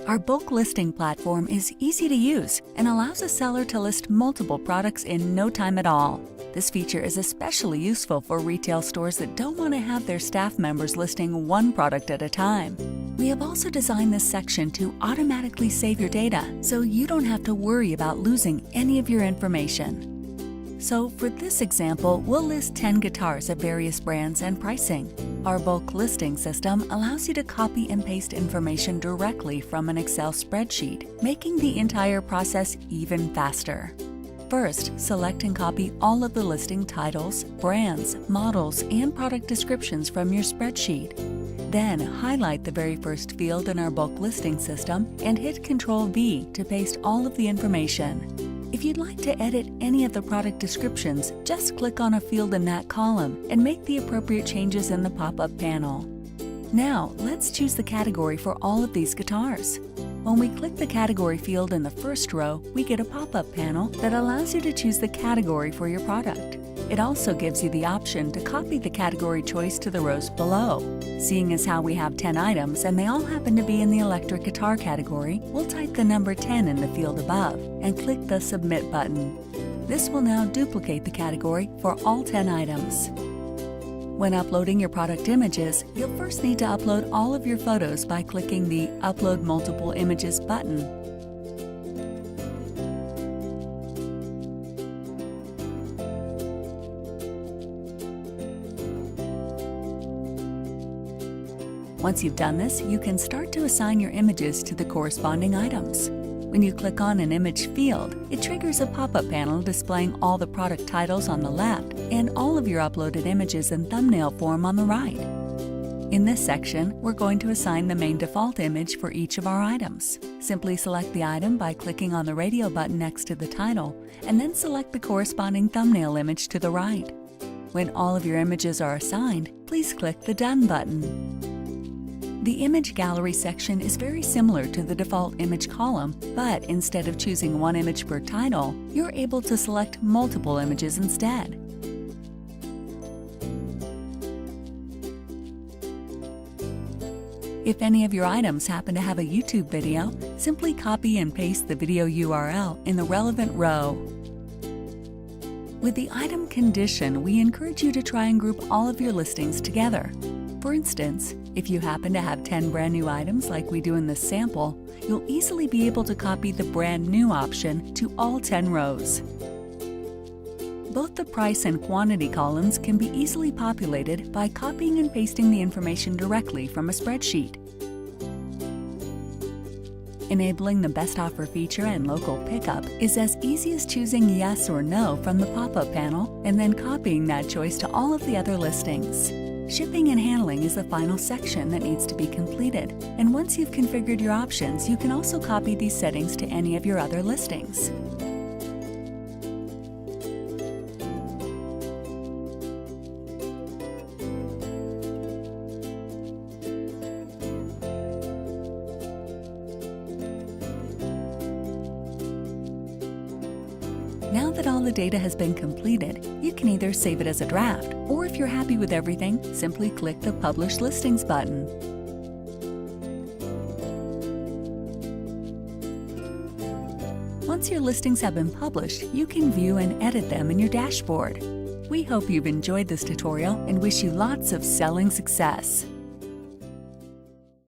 Our bulk listing platform is easy to use and allows a seller to list multiple products in no time at all. This feature is especially useful for retail stores that don't want to have their staff members listing one product at a time. We have also designed this section to automatically save your data, so you don't have to worry about losing any of your information. So for this example, we'll list 10 guitars of various brands and pricing. Our bulk listing system allows you to copy and paste information directly from an Excel spreadsheet, making the entire process even faster. First, select and copy all of the listing titles, brands, models, and product descriptions from your spreadsheet. Then, highlight the very first field in our bulk listing system and hit Ctrl+V to paste all of the information. If you'd like to edit any of the product descriptions, just click on a field in that column and make the appropriate changes in the pop-up panel. Now, let's choose the category for all of these guitars. When we click the category field in the first row, we get a pop-up panel that allows you to choose the category for your product. It also gives you the option to copy the category choice to the rows below. Seeing as how we have 10 items and they all happen to be in the electric guitar category, we'll type the number 10 in the field above and click the Submit button. This will now duplicate the category for all 10 items. When uploading your product images, you'll first need to upload all of your photos by clicking the Upload Multiple Images button. Once you've done this, you can start to assign your images to the corresponding items. When you click on an image field, it triggers a pop-up panel displaying all the product titles on the left and all of your uploaded images in thumbnail form on the right. In this section, we're going to assign the main default image for each of our items. Simply select the item by clicking on the radio button next to the title, and then select the corresponding thumbnail image to the right. When all of your images are assigned, please click the Done button. The Image Gallery section is very similar to the default image column, but instead of choosing one image per title, you're able to select multiple images instead. If any of your items happen to have a YouTube video, simply copy and paste the video URL in the relevant row. With the item condition, we encourage you to try and group all of your listings together. For instance, if you happen to have 10 brand new items like we do in this sample, you'll easily be able to copy the brand new option to all 10 rows. Both the price and quantity columns can be easily populated by copying and pasting the information directly from a spreadsheet. Enabling the Best Offer feature and local pickup is as easy as choosing yes or no from the pop-up panel and then copying that choice to all of the other listings. Shipping and handling is the final section that needs to be completed, and once you've configured your options, you can also copy these settings to any of your other listings. Now that all the data has been completed, you can either save it as a draft, or if you're happy with everything, simply click the Publish Listings button. Once your listings have been published, you can view and edit them in your dashboard. We hope you've enjoyed this tutorial and wish you lots of selling success.